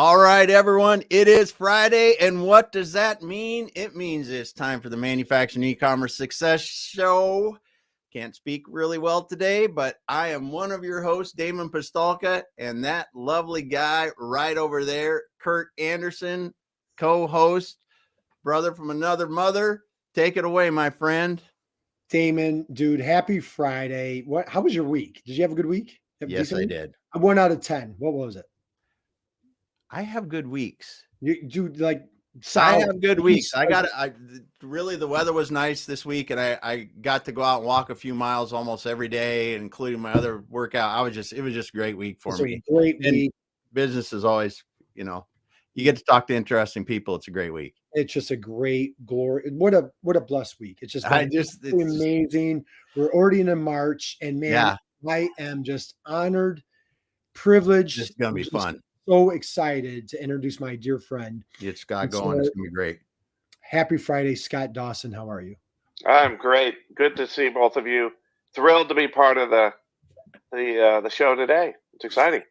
All right, everyone, it is Friday, and what does that mean? It means it's time for the Manufacturing Ecommerce Success Show. Can't speak really well today, but I am one of your hosts, Damon Pistolka, and that lovely guy right over there, Kurt Anderson, co-host, brother from another mother. Take it away, my friend. Damon, dude, happy Friday. How was your week? Did you have a good week? Yes, I did. 1 out of 10. What was it? I have good weeks. You like solid. I have good weeks. Really, the weather was nice this week, and I got to go out and walk a few miles almost every day, including my other workout. It was just a great week for me. Great week. Business is always, you get to talk to interesting people. It's a great week. It's just a great glory. What a blessed week. It's just amazing. We're already in March, and man, I am just honored, privileged. It's gonna be fun. So excited to introduce my dear friend. It's Scott going. It's gonna be great. Happy Friday, Scott Dawson. How are you? I'm great. Good to see both of you. Thrilled to be part of the show today. It's exciting.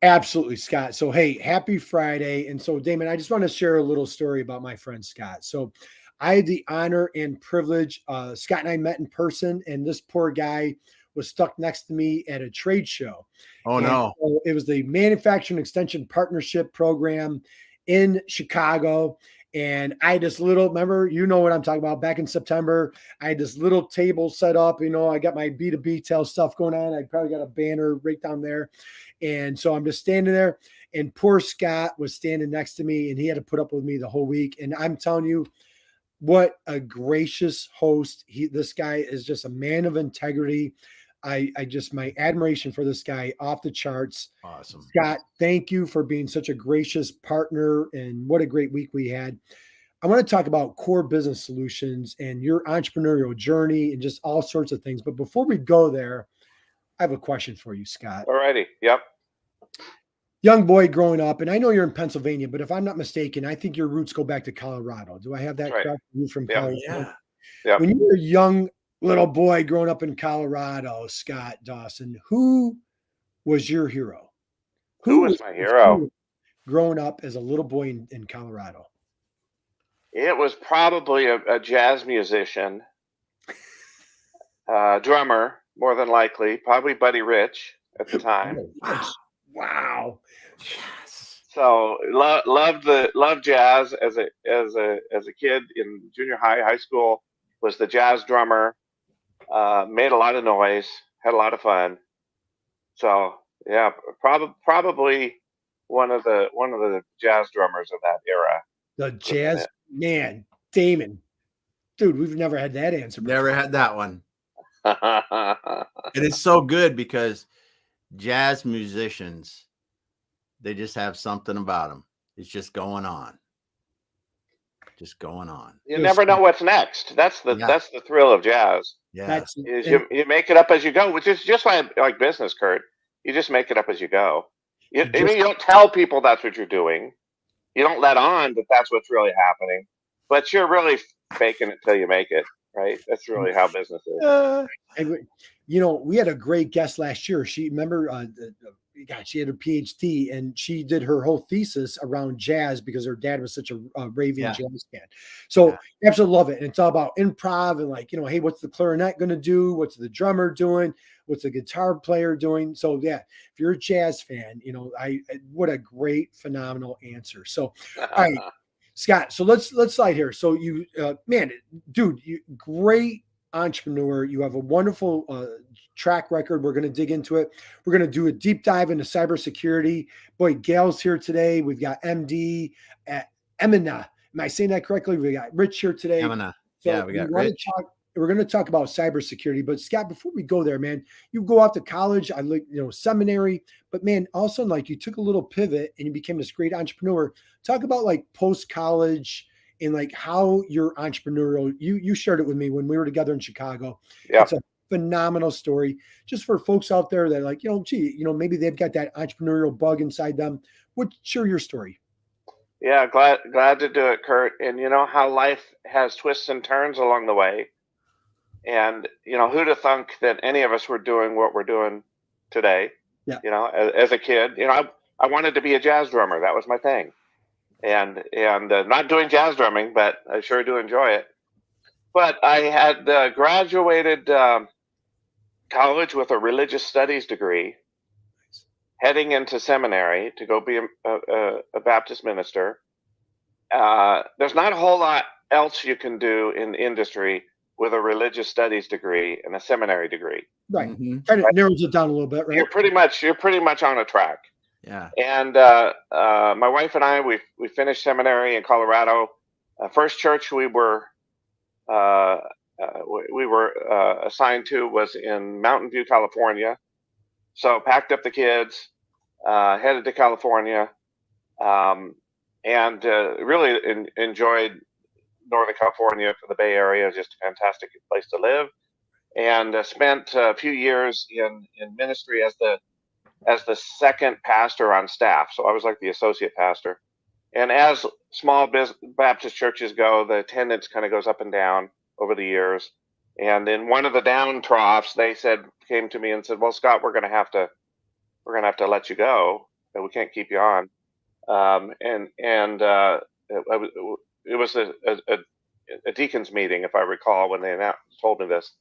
Absolutely, Scott. So, hey, happy Friday. And so, Damon, I just want to share a little story about my friend Scott. So, I had the honor and privilege. Scott and I met in person, and this poor guy was stuck next to me at a trade show. Oh, no. So it was the Manufacturing Extension Partnership Program in Chicago. And I had this little, remember, you know what I'm talking about, back in September, I had this little table set up, I got my B2B tail stuff going on. I probably got a banner right down there. And so I'm just standing there, and poor Scott was standing next to me, and he had to put up with me the whole week. And I'm telling you, what a gracious host. This guy is just a man of integrity. My admiration for this guy off the charts. Awesome. Scott, thank you for being such a gracious partner, and what a great week we had. I want to talk about core business solutions and your entrepreneurial journey and just all sorts of things. But before we go there, I have a question for you, Scott. All righty. Yep. Young boy growing up, and I know you're in Pennsylvania, but if I'm not mistaken, I think your roots go back to Colorado. Do I have that correct? You're from Colorado. Yeah. When you were a young little boy growing up in Colorado, Scott Dawson, who was your hero? Who was my hero? Growing up as a little boy in Colorado. It was probably a jazz musician, drummer, more than likely, probably Buddy Rich at the time. Wow. Yes. So loved jazz as a kid in junior high school. Was the jazz drummer. Made a lot of noise, had a lot of fun. So yeah, probably one of the jazz drummers of that era. The jazz man, Damon, dude, we've never had that answer before. Never had that one. It is so good because jazz musicians, they just have something about them. It's just going on. You never know what's next. That's the thrill of jazz. Yeah, you make it up as you go, which is just like business, Kurt. You just make it up as you go. You don't tell people that's what you're doing. You don't let on that that's what's really happening, but you're really faking it till you make it. Right? That's really how business is. We had a great guest last year. She she had her PhD, and she did her whole thesis around jazz because her dad was such a raving jazz fan. So absolutely love it. And it's all about improv and hey, what's the clarinet going to do? What's the drummer doing? What's the guitar player doing? So if you're a jazz fan, what a great, phenomenal answer. So, all right, Scott, so let's slide here. So you, dude, great entrepreneur. You have a wonderful track record. We're going to dig into it. We're going to do a deep dive into cybersecurity. Boy, Gail's here today. We've got MD at Emina. Am I saying that correctly? We got Rich here today. Emina. So we got Rich. We're going to talk about cybersecurity. But Scott, before we go there, man, you go off to college, seminary, but man, all of a sudden, you took a little pivot and you became this great entrepreneur. Talk about post-college and how you're entrepreneurial. You shared it with me when we were together in Chicago. Yeah. It's a phenomenal story just for folks out there that maybe they've got that entrepreneurial bug inside them. Share your story. Yeah, glad to do it, Kurt. And you know how life has twists and turns along the way. And who'd have thunk that any of us were doing what we're doing today? Yeah. As a kid, I wanted to be a jazz drummer. That was my thing. And not doing jazz drumming, but I sure do enjoy it. But I had graduated college with a religious studies degree, heading into seminary to go be a Baptist minister. There's not a whole lot else you can do in industry with a religious studies degree and a seminary degree. Right. Kind of narrows it down a little bit, right? You're pretty much on a track. Yeah. And my wife and I, we finished seminary in Colorado. First church we were assigned to was in Mountain View, California. So packed up the kids, headed to California, and really enjoyed Northern California for the Bay Area. Just a fantastic place to live, and spent a few years in ministry as the second pastor on staff. So I was like the associate pastor. And as small Baptist churches go, the attendance kind of goes up and down over the years. And in one of the down troughs, they came to me and said, "Well, Scott, we're going to have to let you go. We can't keep you on." It was a deacon's meeting, if I recall, when they told me this.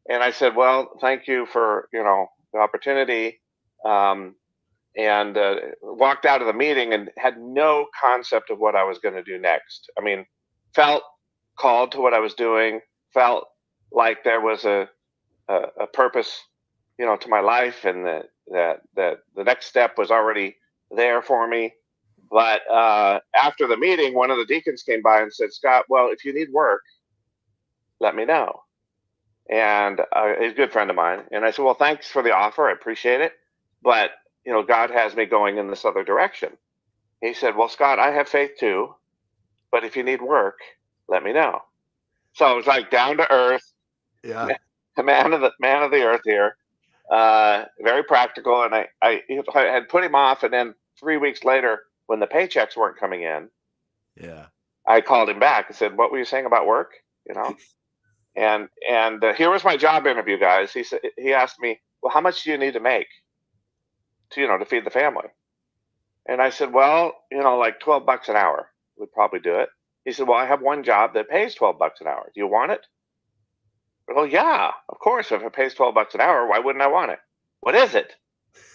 And I said, "Well, thank you for the opportunity." And walked out of the meeting and had no concept of what I was going to do next. I mean, felt called to what I was doing, felt like there was a purpose, to my life, and that the next step was already there for me. But after the meeting, one of the deacons came by and said, "Scott, well, if you need work, let me know." And he's a good friend of mine. And I said, "Well, thanks for the offer. I appreciate it. But God has me going in this other direction." He said, "Well, Scott, I have faith too, but if you need work, let me know." So it was like down to earth, Yeah, the man of the earth here, very practical. And I had put him off, and then 3 weeks later, when the paychecks weren't coming in, yeah, I called him back and said, "What were you saying about work?" And here was my job interview, guys. He asked me, "Well, how much do you need to make to feed the family?" And I said, "Well, like $12 an hour would probably do it." He said, "Well, I have one job that pays $12 an hour. Do you want it?" Well, yeah, of course. If it pays $12 an hour, why wouldn't I want it? "What is it?"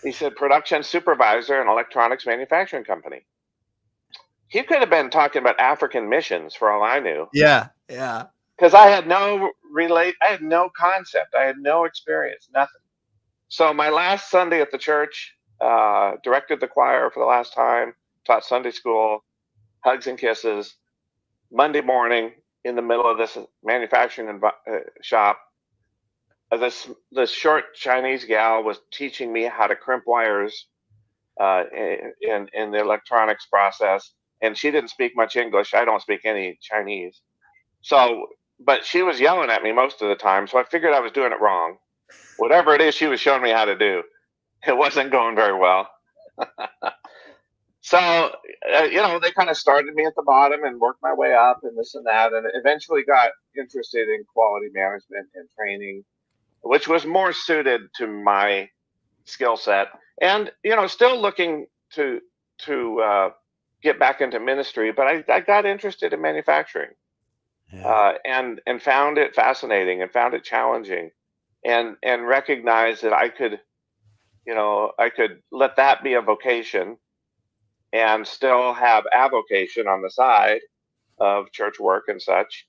He said, "Production supervisor in electronics manufacturing company." He could have been talking about African missions for all I knew. yeah, yeah. Because I had no concept. I had no experience, nothing. So my last Sunday at the church, directed the choir for the last time, taught Sunday school, hugs and kisses. Monday morning, in the middle of this manufacturing shop, this short Chinese gal was teaching me how to crimp wires in the electronics process, and she didn't speak much English. I don't speak any Chinese, but she was yelling at me most of the time, so I figured I was doing it wrong. Whatever it is she was showing me how to do, it wasn't going very well. So, they kind of started me at the bottom and worked my way up and this and that, and eventually got interested in quality management and training, which was more suited to my skill set. And, still looking to get back into ministry, but I got interested in manufacturing. Yeah. And found it fascinating and found it challenging, and recognized that I could let that be a vocation and still have avocation on the side of church work and such.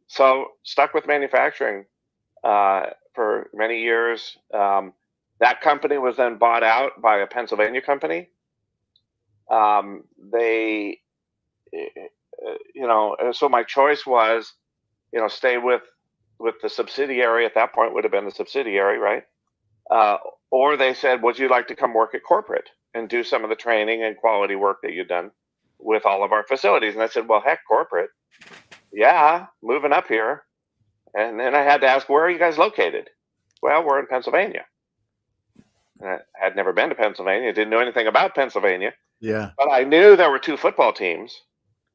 So stuck with manufacturing for many years. That company was then bought out by a Pennsylvania company. So my choice was, stay with the subsidiary. At that point would have been the subsidiary, right? Or they said, "Would you like to come work at corporate and do some of the training and quality work that you've done with all of our facilities?" And I said, "Well, heck, corporate. Yeah, moving up here." And then I had to ask, "Where are you guys located?" "Well, we're in Pennsylvania." And I had never been to Pennsylvania, didn't know anything about Pennsylvania, Yeah. but I knew there were 2 football teams.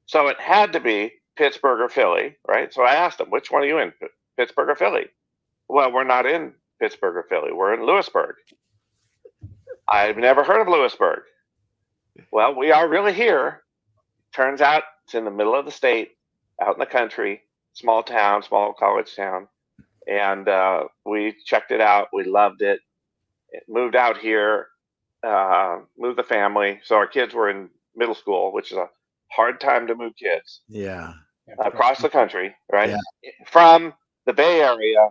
So it had to be Pittsburgh or Philly, right? So I asked them, "Which one are you in, Pittsburgh or Philly?" "Well, we're not in Pittsburgh or Philly. We're in Lewisburg." I've never heard of Lewisburg. Well, we are really here. Turns out it's in the middle of the state, out in the country, small town, small college town. And we checked it out. We loved it. Moved out here, moved the family. So our kids were in middle school, which is a hard time to move kids. Yeah. Across the country, right? Yeah. From the Bay Area,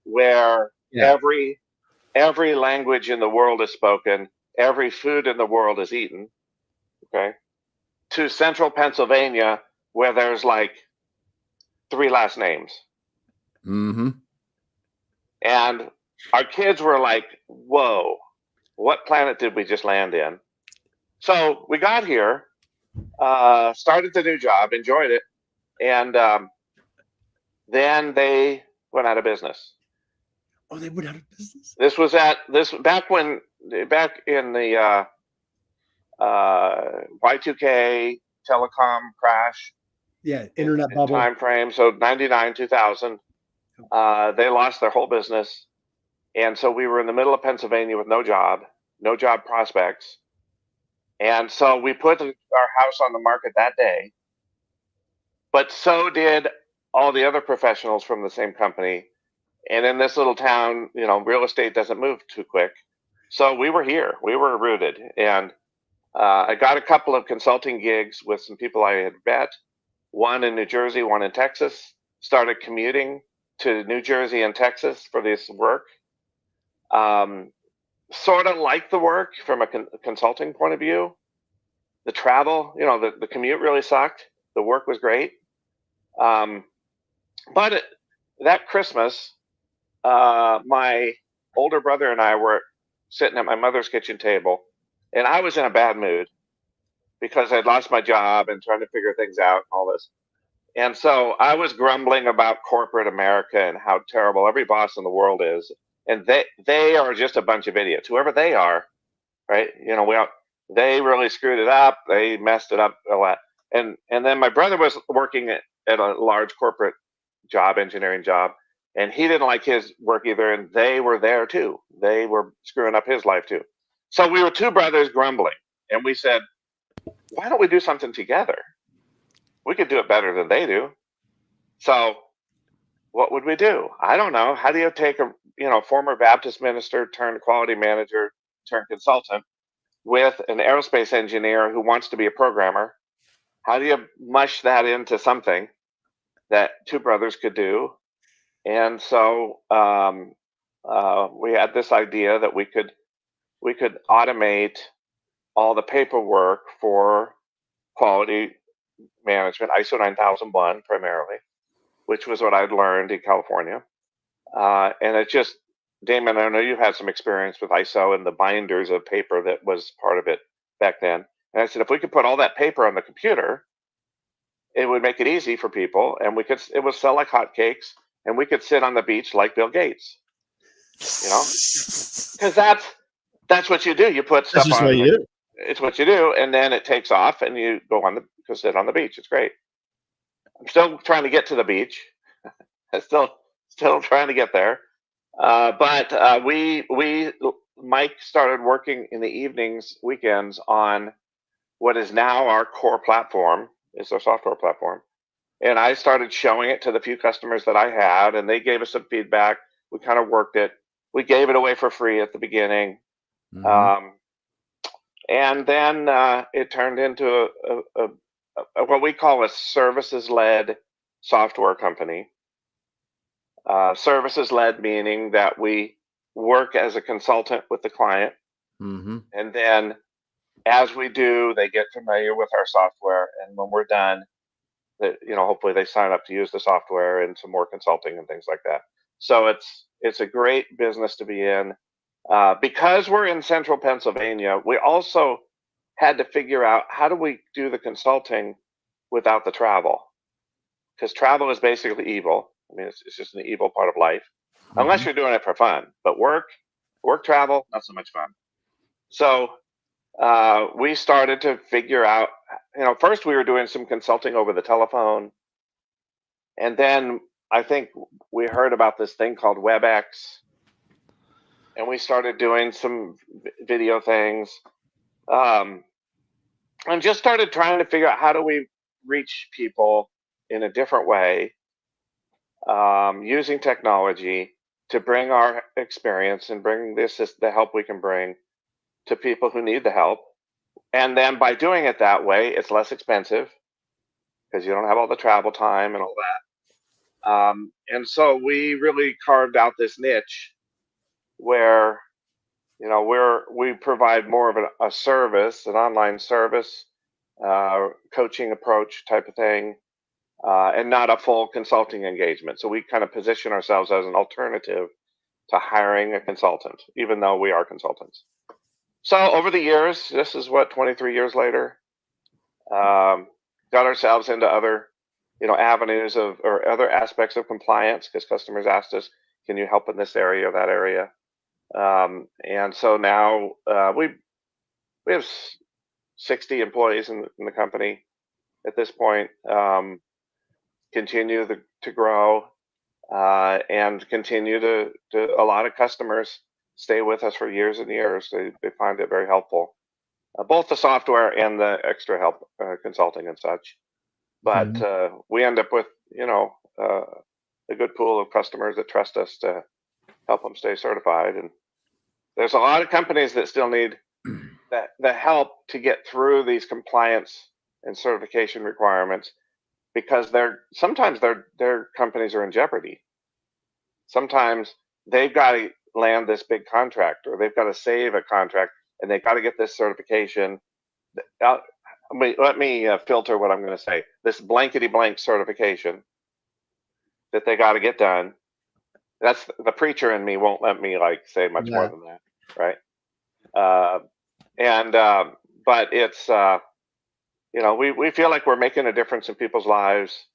where every language in the world is spoken, every food in the world is eaten, okay, to central Pennsylvania, where there's like 3 last names. Mm-hmm. And our kids were like, whoa, what planet did we just land in? So we got here, started the new job, enjoyed it, and then they went out of business. Oh, they went out of business. This was back in the Y2K telecom crash. Yeah, internet bubble time frame. So 99, 2000, they lost their whole business, and so we were in the middle of Pennsylvania with no job prospects, and so we put our house on the market that day. But so did all the other professionals from the same company. And in this little town, real estate doesn't move too quick. So we were here. We were rooted. And I got a couple of consulting gigs with some people I had met, one in New Jersey, one in Texas. Started commuting to New Jersey and Texas for this work. Sort of like the work from a consulting point of view. The travel, the commute really sucked. The work was great. But that Christmas, my older brother and I were sitting at my mother's kitchen table, and I was in a bad mood because I'd lost my job and trying to figure things out and all this. And so I was grumbling about corporate America and how terrible every boss in the world is. And they are just a bunch of idiots, whoever they are, right? They really screwed it up. They messed it up a lot. And then my brother was working at a large corporate job, engineering job, and he didn't like his work either. And they were there too. They were screwing up his life too. So we were two brothers grumbling, and we said, why don't we do something together? We could do it better than they do. So what would we do? I don't know. How do you take a former Baptist minister turned quality manager turned consultant with an aerospace engineer who wants to be a programmer? How do you mush that into something that two brothers could do? And so we had this idea that we could automate all the paperwork for quality management, ISO 9001 primarily, which was what I'd learned in California. And it just, Damon, I know you've had some experience with ISO and the binders of paper that was part of it back then. And I said, if we could put all that paper on the computer, it would make it easy for people, and it would sell like hotcakes, and we could sit on the beach like Bill Gates, because that's what you do. You put stuff on. It's what you do, and then it takes off, and you go sit on the beach. It's great. I'm still trying to get to the beach. I'm still trying to get there. But Mike started working in the evenings, weekends on what is now our core platform. It's our software platform. And I started showing it to the few customers that I had, and they gave us some feedback. We kind of worked it. We gave it away for free at the beginning. Mm-hmm. And then it turned into what we call a services-led software company. Services-led meaning that we work as a consultant with the client. Mm-hmm. And then as we do, they get familiar with our software. And when we're done, hopefully they sign up to use the software and some more consulting and things like that. So it's a great business to be in. Because we're in central Pennsylvania, we also had to figure out how do we do the consulting without the travel? Because travel is basically evil. I mean, it's just an evil part of life, unless you're doing it for fun. But work travel, not so much fun. So we started to figure out, first we were doing some consulting over the telephone. And then I think we heard about this thing called WebEx. and we started doing some video things, and just started trying to figure out how do we reach people in a different way, using technology to bring our experience and bring the help we can bring to people who need the help. And then by doing it that way, it's less expensive because you don't have all the travel time and all that. And so we really carved out this niche where, you know, we provide more of a service, an online service, coaching approach type of thing, and not a full consulting engagement. So we kind of position ourselves as an alternative to hiring a consultant, even though we are consultants. So over the years, this is what, 23 years later, got ourselves into other, you know, avenues of, or other aspects of compliance, because customers asked us, can you help in this area or that area? And so now we have 60 employees in the company at this point, continue to grow, and continue to a lot of customers stay with us for years and years. They find it very helpful, both the software and the extra help, consulting and such. But we end up with, you know, a good pool of customers that trust us to help them stay certified. And there's a lot of companies that still need the help to get through these compliance and certification requirements, because sometimes their companies are in jeopardy. Sometimes they've got to land this big contract, or they've got to save a contract, and they've got to get this certification. Let me filter what I'm going to say. This blankety blank certification that they got to get done. That's the preacher in me won't let me like say much more than that, right? But it's you know, we feel like we're making a difference in people's lives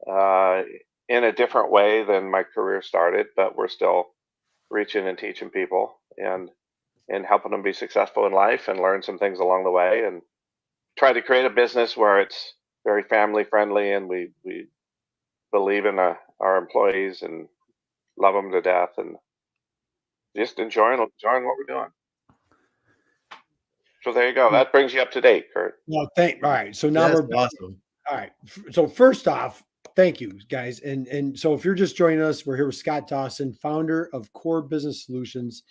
in a different way than my career started, but we're still reaching and teaching people and helping them be successful in life and learn some things along the way, and try to create a business where it's very family friendly, and we believe in our employees and love them to death, and just enjoying what we're doing. So there you go. That brings you up to date, Kurt. Well, all right. So now we're awesome. All right. So first off, thank you, guys. And so if you're just joining us, we're here with Scott Dawson, founder of Core Business Solutions.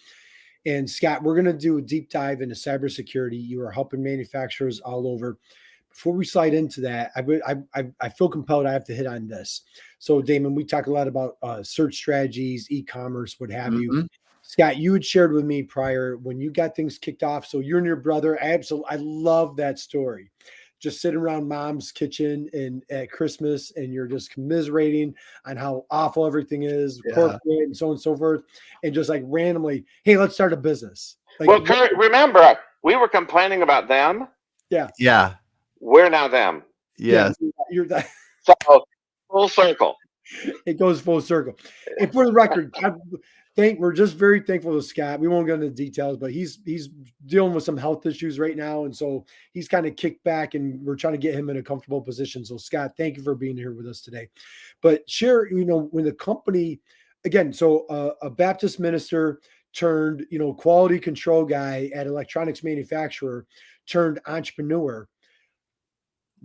And Scott, we're going to do a deep dive into cybersecurity. You are helping manufacturers all over. Before we slide into that, I feel compelled. I have to hit on this. So Damon, we talk a lot about search strategies, e-commerce, what have you. Scott, you had shared with me prior when you got things kicked off. So you and your brother, I love that story. Just sitting around mom's kitchen and at Christmas, and you're just commiserating on how awful everything is, corporate and so on and so forth. And just like randomly, hey, let's start a business. Like, well, Kurt, remember, we were complaining about them. Yeah. Yeah. We're now them. Yes. You're that. So full circle. It goes full circle. And for the record, we're just very thankful to Scott. We won't get into the details, but he's dealing with some health issues right now. And so he's kind of kicked back, and we're trying to get him in a comfortable position. So Scott, thank you for being here with us today. But share, you know, when the company, again, so a Baptist minister turned, you know, quality control guy at electronics manufacturer turned entrepreneur.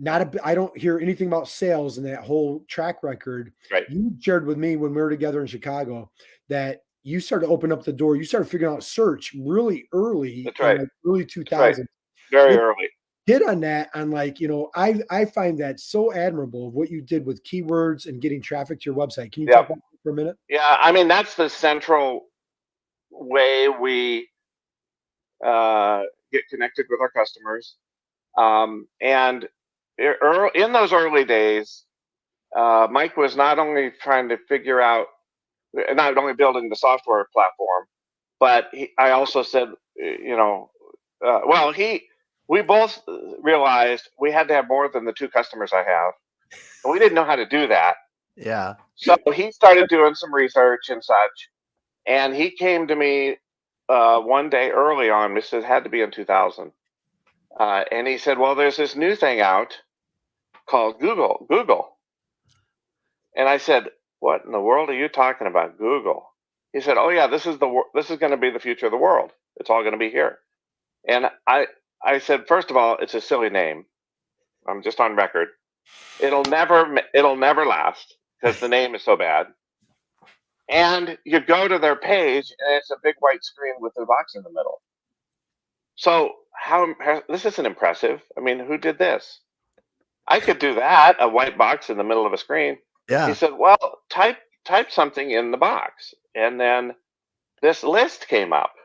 I don't hear anything about sales in that whole track record. Right. You shared with me when we were together in Chicago that you started to open up the door. You started figuring out search really early. That's right. In like early 2000s. Right. Very early. Hit on that on like, you know, I find that so admirable what you did with keywords and getting traffic to your website. Can you talk about that for a minute? Yeah, I mean, that's the central way we get connected with our customers. And in those early days, Mike was not only trying to figure out, not only building the software platform, but I also said, you know, we both realized we had to have more than the 2 customers I have, and we didn't know how to do that. Yeah. So he started doing some research and such, and he came to me one day early on. This had to be in 2000, and he said, "Well, there's this new thing out called Google." And I said, "What in the world are you talking about, Google?" He said, "Oh yeah, this is going to be the future of the world. It's all going to be here." And I said, first of all, it's a silly name. I'm just on record. It'll never last because the name is so bad. And you go to their page, and it's a big white screen with the box in the middle. So this isn't impressive. I mean, who did this? I could do that, a white box in the middle of a screen. Yeah. He said, well, type something in the box. And then this list came up.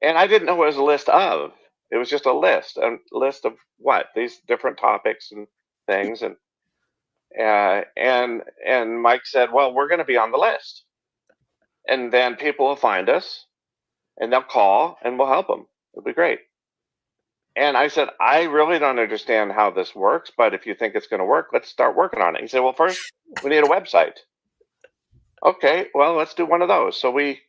And I didn't know what it was a list of. It was just a list of what? These different topics and things. And Mike said, well, we're going to be on the list. And then people will find us, and they'll call, and we'll help them. It'll be great. And I said, I really don't understand how this works, but if you think it's going to work, let's start working on it. He said, well, first, we need a website. Okay, well, let's do one of those. So we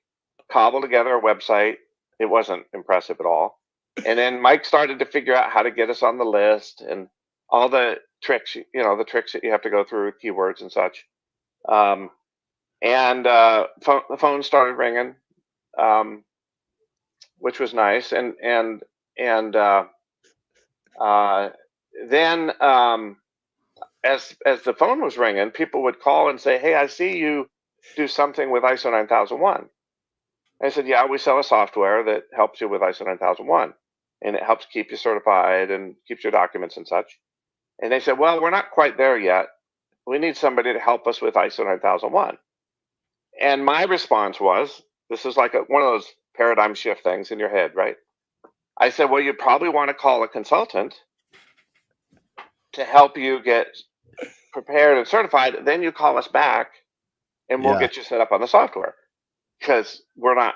cobbled together a website. It wasn't impressive at all. And then Mike started to figure out how to get us on the list and all the tricks, the tricks that you have to go through, keywords and such. The phone started ringing, which was nice. And then as the phone was ringing, people would call and say, hey, I see you do something with ISO 9001. I said, yeah, we sell a software that helps you with ISO 9001, and it helps keep you certified and keeps your documents and such. And they said, well, we're not quite there yet. We need somebody to help us with ISO 9001. And my response was, this is like one of those paradigm shift things in your head, right? I said, well, you probably want to call a consultant to help you get prepared and certified. Then you call us back and we'll get you set up on the software. Because I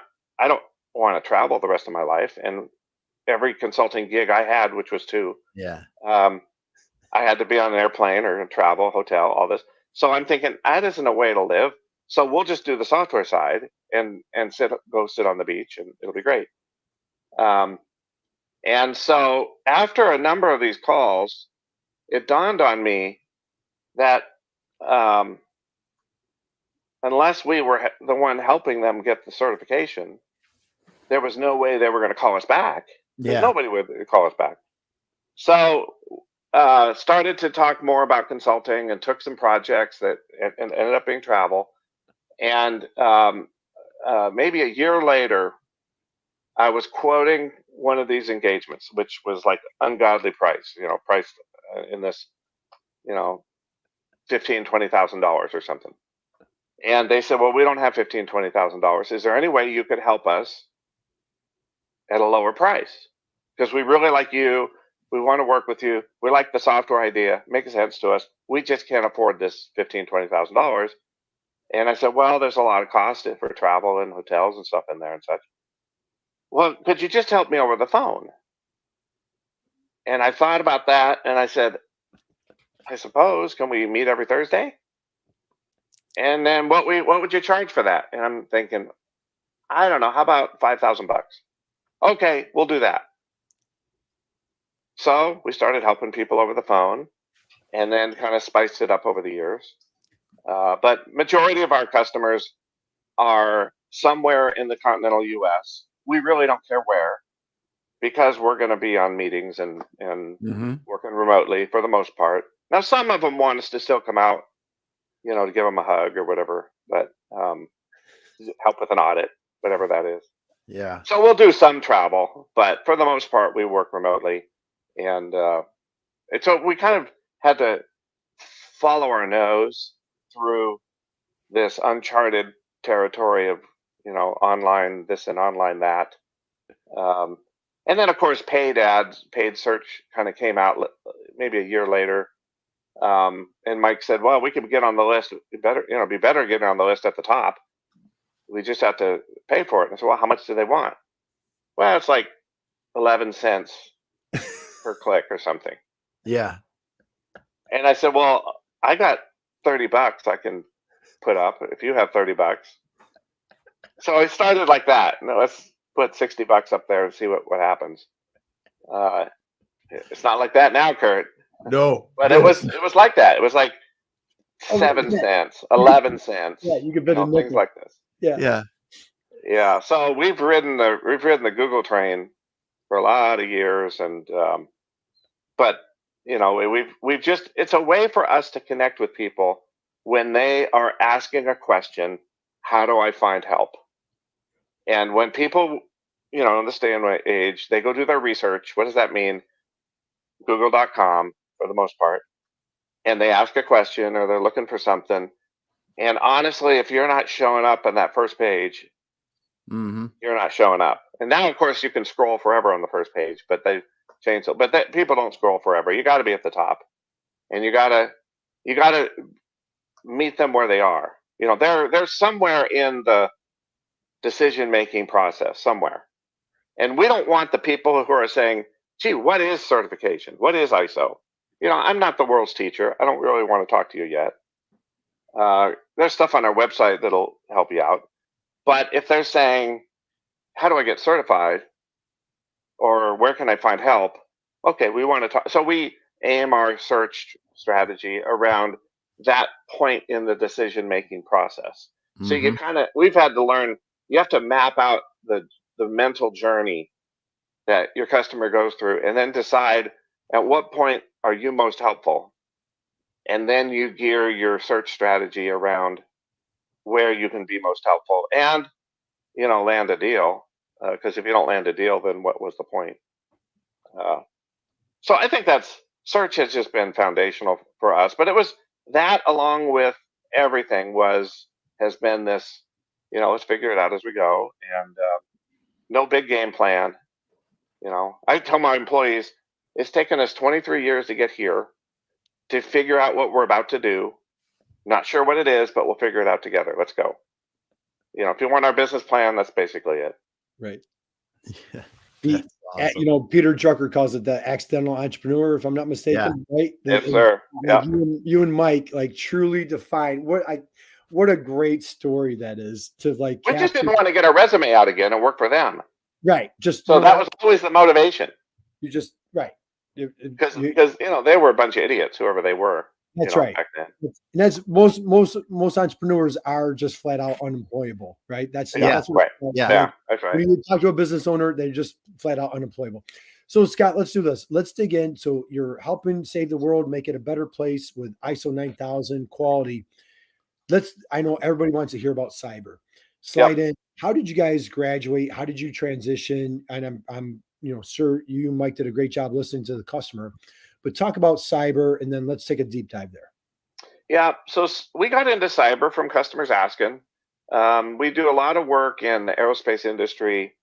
don't want to travel the rest of my life. And every consulting gig I had, which was 2, I had to be on an airplane or travel, hotel, all this. So I'm thinking, that isn't a way to live. So we'll just do the software side and go sit on the beach, and it'll be great. And so after a number of these calls, it dawned on me that unless we were the one helping them get the certification, there was no way they were going to call us back. Nobody would call us back. So started to talk more about consulting and took some projects that ended up being travel. And maybe a year later, I was quoting one of these engagements, which was like ungodly price, priced in this, $15,000, $20,000 or something. And they said, well, we don't have $15,000, $20,000. Is there any way you could help us at a lower price? Because we really like you. We want to work with you. We like the software idea. It makes sense to us. We just can't afford this $15,000, $20,000. And I said, well, there's a lot of cost for travel and hotels and stuff in there and such. Well, could you just help me over the phone? And I thought about that, and I said, I suppose, can we meet every Thursday? And then what would you charge for that? And I'm thinking, I don't know, how about $5,000? Okay, we'll do that. So we started helping people over the phone, and then kind of spiced it up over the years. But majority of our customers are somewhere in the continental US. We really don't care where, because we're going to be on meetings and working remotely for the most part. Now, some of them want us to still come out, to give them a hug or whatever, but help with an audit, whatever that is. Yeah. So we'll do some travel, but for the most part, we work remotely. And so we kind of had to follow our nose through this uncharted territory of, online this and online that. And then, of course, paid search kind of came out maybe a year later. And Mike said, well, we could get on the list. Be better getting on the list at the top. We just have to pay for it. And I said, well, how much do they want? Well, it's like 11 cents per click or something. Yeah. And I said, well, I got $30 I can put up if you have $30. So I started like that. Let's put $60 up there and see what happens. It's not like that now, Kurt. No. But it was like that. It was like 7 cents, 11 cents. Yeah, you could bid a nickel. Things like this. Yeah. Yeah. So we've ridden the Google train for a lot of years, and but we've just, it's a way for us to connect with people when they are asking a question, how do I find help? And when people, in this day and age, they go do their research. What does that mean? Google.com for the most part. And they ask a question or they're looking for something. And honestly, if you're not showing up on that first page, you're not showing up. And now, of course, you can scroll forever on the first page, but they changed it. But people don't scroll forever. You got to be at the top, and you gotta meet them where they are. They're somewhere in the decision-making process somewhere. And we don't want the people who are saying, gee, what is certification? What is ISO? I'm not the world's teacher. I don't really want to talk to you yet. There's stuff on our website that'll help you out. But if they're saying, how do I get certified? Or where can I find help? Okay, we want to talk. So we aim our search strategy around that point in the decision-making process. So we've had to learn, you have to map out the mental journey that your customer goes through, and then decide at what point are you most helpful. And then you gear your search strategy around where you can be most helpful and, land a deal. Because if you don't land a deal, then what was the point? So I think search has just been foundational for us. But it was that, along with everything, has been this, let's figure it out as we go, and no big game plan. I tell my employees, it's taken us 23 years to get here, to figure out what we're about to do. Not sure what it is, but we'll figure it out together. Let's go. If you want our business plan, that's basically it. Right. Yeah, awesome. Peter Drucker calls it the accidental entrepreneur, if I'm not mistaken. Yeah. Right? Yes, sir. Like you and Mike truly define what a great story that is to We just didn't want to get our resume out again and work for them. Right. So that was always the motivation. You just right. Because they were a bunch of idiots, whoever they were. That's right. Back then. And that's most entrepreneurs are just flat out unemployable, right? That's right. That's right. When you talk to a business owner, they're just flat out unemployable. So Scott, let's do this. Let's dig in. So you're helping save the world, make it a better place with ISO 9000 quality. I know everybody wants to hear about cyber. Slide in. How did you guys graduate? How did you transition? And I'm sir, you and Mike did a great job listening to the customer. But talk about cyber, and then let's take a deep dive there. Yeah, so we got into cyber from customers asking. We do a lot of work in the aerospace industry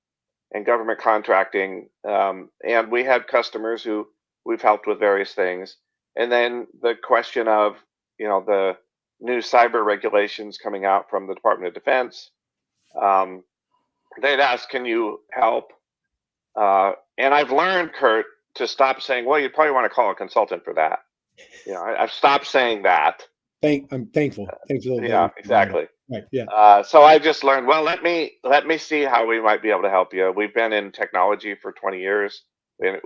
and government contracting, and we had customers who we've helped with various things. And then the question of, the new cyber regulations coming out from the Department of Defense, they'd ask, can you help? And I've learned, Kurt, to stop saying, well, you'd probably want to call a consultant for that. I've stopped saying that. I'm thankful. Yeah, exactly. Right. Yeah. So I just learned, well, let me see how we might be able to help you. We've been in technology for 20 years.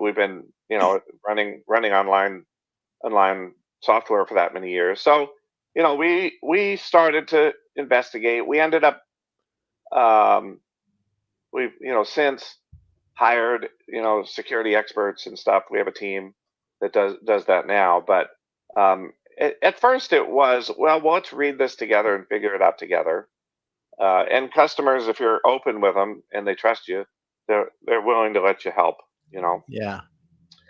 We've been, running online software for that many years. So, we started to investigate. We ended up, we've, since hired, security experts and stuff. We have a team that does that now. But at first it was, well, let's read this together and figure it out together. And customers, if you're open with them and they trust you, they're willing to let you help. Yeah.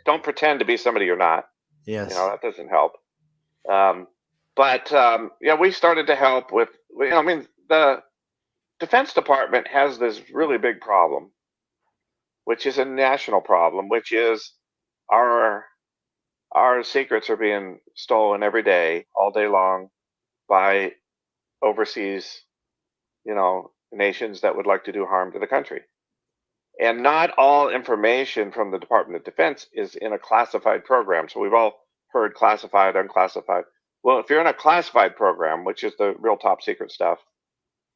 Don't pretend to be somebody you're not. Yes. That doesn't help. But we started to help with. The Defense Department has this really big problem, which is a national problem, which is our secrets are being stolen every day, all day long, by overseas, nations that would like to do harm to the country. And not all information from the Department of Defense is in a classified program. So we've all heard classified, unclassified. Well, if you're in a classified program, which is the real top secret stuff,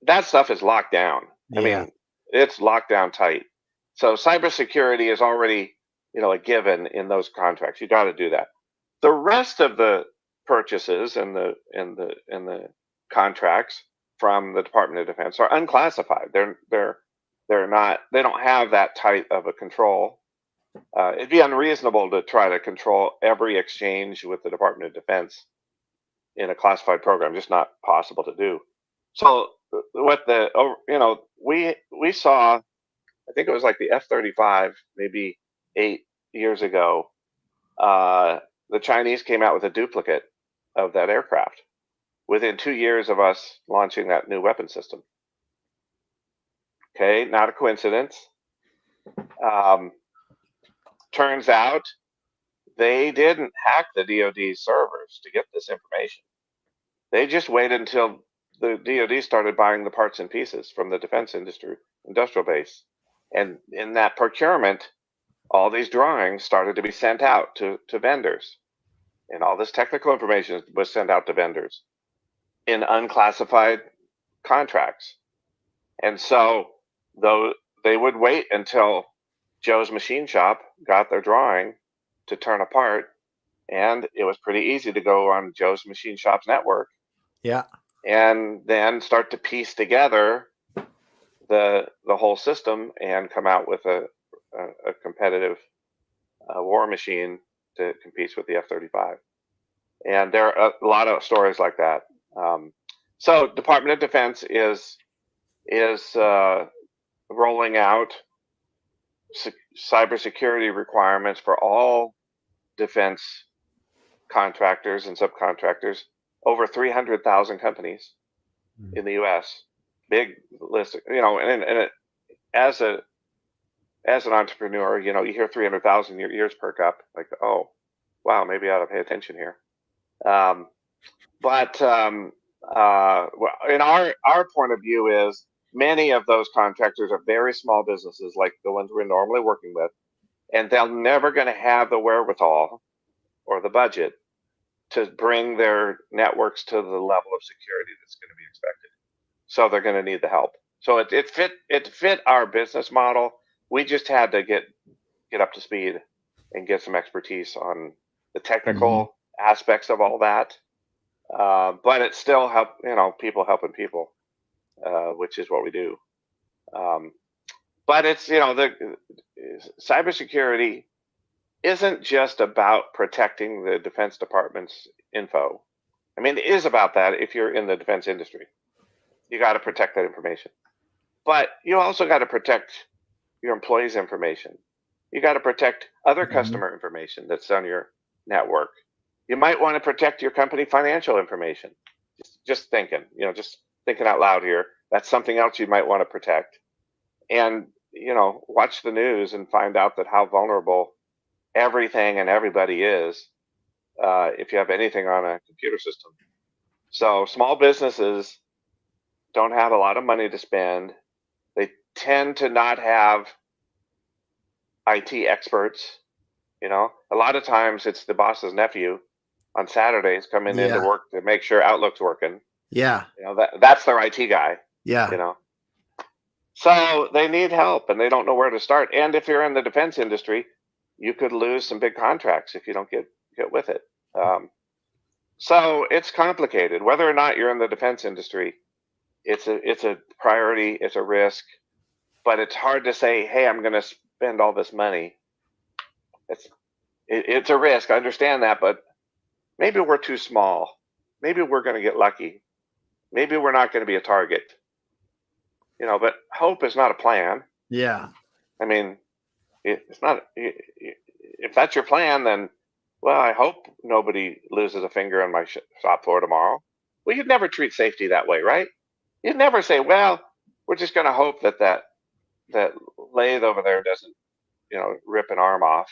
that stuff is locked down. Yeah. I mean, it's locked down tight. So cybersecurity is already, a given in those contracts. You got to do that. The rest of the purchases and the contracts from the Department of Defense are unclassified. They're not. They don't have that tight of a control. It'd be unreasonable to try to control every exchange with the Department of Defense in a classified program. Just not possible to do. So what we saw, I think it was like the F-35 maybe 8 years ago. The Chinese came out with a duplicate of that aircraft within 2 years of us launching that new weapon system. Okay, not a coincidence. Turns out they didn't hack the DOD servers to get this information. They just waited until the DOD started buying the parts and pieces from the defense industrial base. And in that procurement, all these drawings started to be sent out to vendors. And all this technical information was sent out to vendors in unclassified contracts. And so though they would wait until Joe's machine shop got their drawing to turn apart, and it was pretty easy to go on Joe's machine shop's network. Yeah. And then start to piece together the whole system and come out with a competitive war machine to compete with the F-35. And there are a lot of stories like that. So Department of Defense is rolling out cybersecurity requirements for all defense contractors and subcontractors, over 300,000 companies in the U.S. Big list, and as an entrepreneur, you hear 300,000, your ears perk up, like, oh, wow, maybe I ought to pay attention here. But in our point of view is many of those contractors are very small businesses, like the ones we're normally working with, and they're never going to have the wherewithal or the budget to bring their networks to the level of security that's going to be expected. So they're going to need the help. So it fit our business model. We just had to get up to speed and get some expertise on the technical aspects of all that. But it still help, people helping people, which is what we do. But it's, the cybersecurity isn't just about protecting the Defense Department's info. I mean, it is about that if you're in the defense industry. You got to protect that information. But you also got to protect your employees' information. You got to protect other customer information that's on your network. You might want to protect your company financial information. Just thinking, just thinking out loud here. That's something else you might want to protect. And, watch the news and find out that how vulnerable everything and everybody is if you have anything on a computer system. So small businesses don't have a lot of money to spend. They tend to not have IT experts. A lot of times it's the boss's nephew on Saturdays coming into work to make sure Outlook's working. Yeah. That's their IT guy. Yeah. So they need help and they don't know where to start. And if you're in the defense industry, you could lose some big contracts if you don't get with it. So it's complicated. Whether or not you're in the defense industry, it's a priority, it's a risk, but it's hard to say, hey, I'm going to spend all this money. It's a risk. I understand that, but maybe we're too small. Maybe we're going to get lucky. Maybe we're not going to be a target. But hope is not a plan. Yeah. I mean, it's not. If that's your plan, then, well, I hope nobody loses a finger on my shop floor tomorrow. Well, you'd never treat safety that way, right? You'd never say, well, we're just going to hope that lathe over there doesn't, rip an arm off.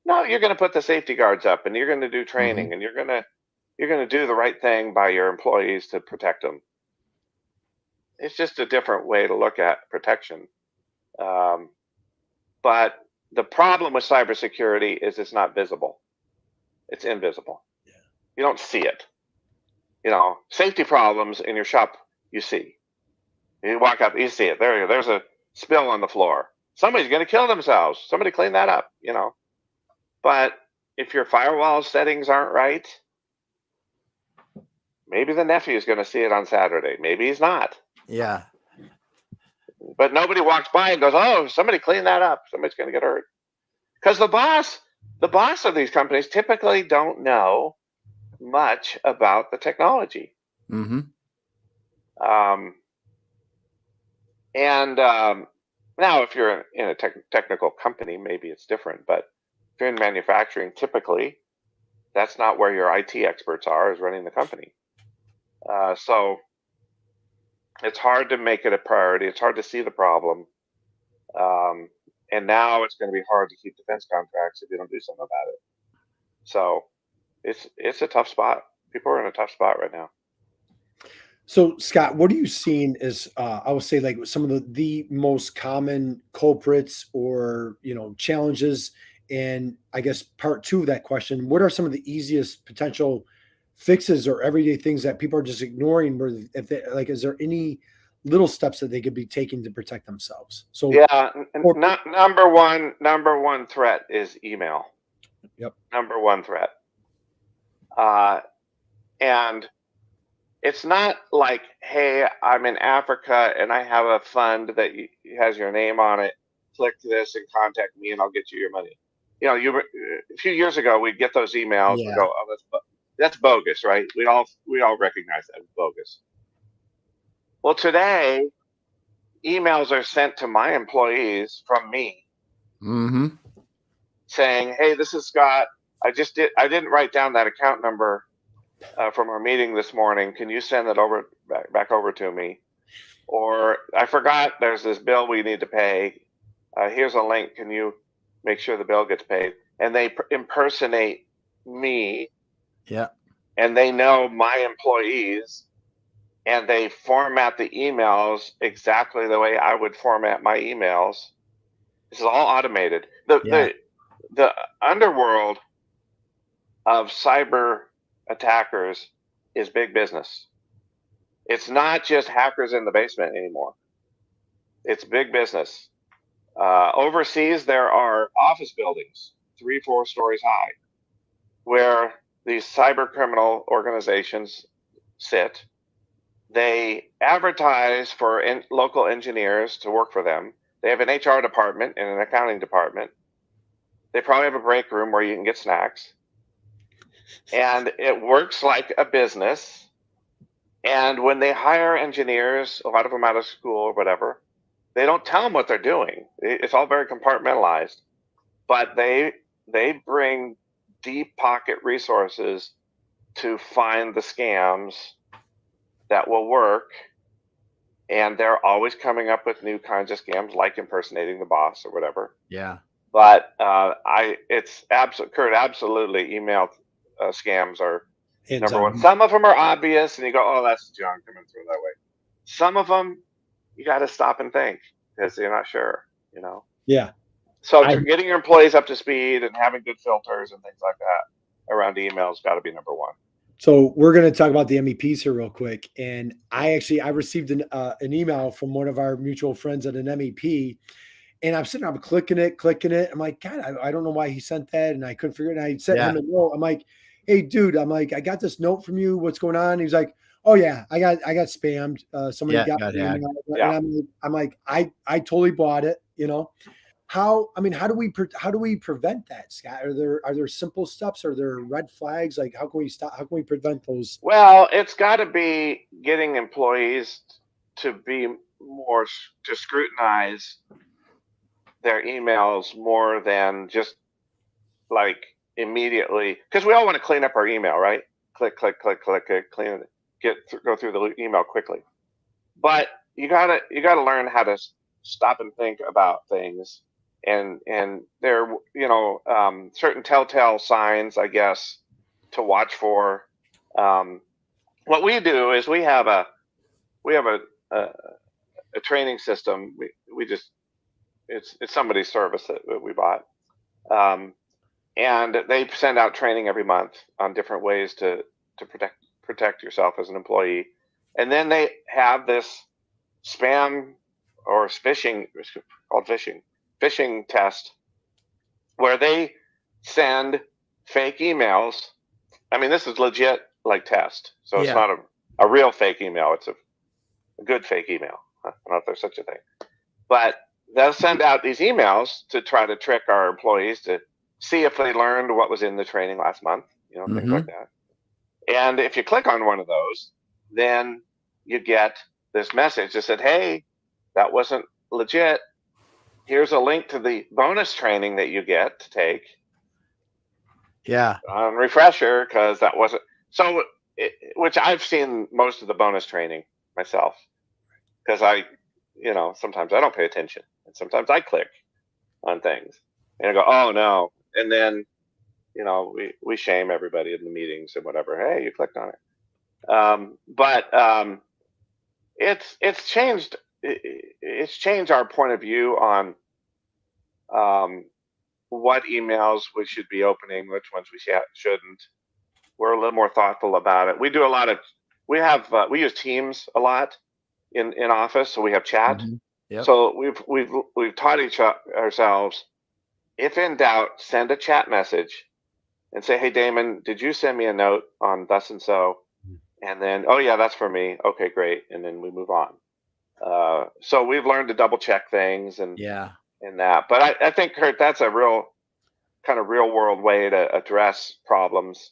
No, you're going to put the safety guards up, and you're going to do training, and you're going to do the right thing by your employees to protect them. It's just a different way to look at protection. But the problem with cybersecurity is it's not visible. It's invisible. Yeah. You don't see it. Safety problems in your shop, you see. You walk up, you see it. There's a spill on the floor. Somebody's going to kill themselves. Somebody clean that up, But if your firewall settings aren't right, Maybe the nephew is going to see it on Saturday. Maybe he's not. Yeah. But nobody walks by and goes, "Oh, somebody clean that up. Somebody's going to get hurt." Because the boss of these companies typically don't know much about the technology. Mm-hmm. Now, if you're in a technical company, maybe it's different. But if you're in manufacturing, typically, that's not where your IT experts are, is running the company. So it's hard to make it a priority. It's hard to see the problem. And now it's going to be hard to keep defense contracts if you don't do something about it. So it's a tough spot. People are in a tough spot right now. So, Scott, what are you seeing as I would say, like some of the most common culprits or challenges? And I guess part two of that question: what are some of the easiest potential fixes or everyday things that people are just ignoring? Where if they, like, is there any little steps that they could be taking to protect themselves? So, yeah, number one threat is email. Yep. Number one threat. And it's not like, hey, I'm in Africa and I have a fund that has your name on it. Click this and contact me and I'll get you your money. A few years ago, we'd get those emails and go, "Oh, that's bogus," right? We all recognize that as bogus. Well, today, emails are sent to my employees from me, saying, "Hey, this is Scott. I didn't write down that account number from our meeting this morning. Can you send it back over to me? Or I forgot there's this bill we need to pay. Here's a link. Can you make sure the bill gets paid?" And they impersonate me. Yeah. And they know my employees, and they format the emails exactly the way I would format my emails. This is all automated. The underworld of cyber attackers is big business. It's not just hackers in the basement anymore. It's big business. Overseas, there are office buildings, 3-4 stories high, where these cyber criminal organizations sit. They advertise for local engineers to work for them. They have an HR department and an accounting department. They probably have a break room where you can get snacks. And it works like a business. And when they hire engineers, a lot of them out of school or whatever, they don't tell them what they're doing. It's all very compartmentalized. But they bring deep pocket resources to find the scams that will work. And they're always coming up with new kinds of scams, like impersonating the boss or whatever. Yeah. But Kurt, absolutely, email scams are number one. Some of them are obvious, and you go, "Oh, that's junk coming through that way." Some of them, you got to stop and think because you're not sure, Yeah. So getting your employees up to speed and having good filters and things like that around emails got to be number one. So we're going to talk about the MEPs here real quick. And I received an email from one of our mutual friends at an MEP, and I'm clicking it. I'm like, God, I don't know why he sent that. And I couldn't figure it out. I sent him a note. I'm like, "Hey dude," I'm like, "I got this note from you. What's going on?" He's like, "Oh yeah, I got spammed. Somebody got hacked." Yeah. And I'm like, I totally bought it, How do we prevent that, Scott? Are there simple steps? Are there red flags? Like, how can we prevent those? Well, it's got to be getting employees to scrutinize their go more than just like immediately, because we all want to clean up our email, right? Click, clean it, go through the email quickly. But you gotta learn how to stop and think about things. And there, certain telltale signs, I guess, to watch for. What we do is we have a training system. It's somebody's service that we bought, and they send out training every month on different ways to protect yourself as an employee. And then they have this spam or phishing, called phishing test, where they send fake emails. I mean, this is legit like test. So it's not a real fake email. It's a good fake email. I don't know if there's such a thing. But they'll send out these emails to try to trick our employees to see if they learned what was in the training last month, things like that. And if you click on one of those, then you get this message that said, hey, that wasn't legit. Here's a link to the bonus training that you get to take. Yeah. On refresher, because that wasn't so. Which I've seen most of the bonus training myself, because sometimes I don't pay attention, and sometimes I click on things and I go, oh no, and then we shame everybody in the meetings and whatever. Hey, you clicked on it. But it's changed. It's changed our point of view on what emails we should be opening, which ones we shouldn't. We're a little more thoughtful about it. We do a lot of, we use Teams a lot in office, so we have chat. Yep. So we've taught ourselves, if in doubt, send a chat message and say, hey Damon, did you send me a note on thus and so? And then, oh yeah, that's for me. Okay, great. And then we move on. So we've learned to double check things and that. But I think, Kurt, that's a real world way to address problems,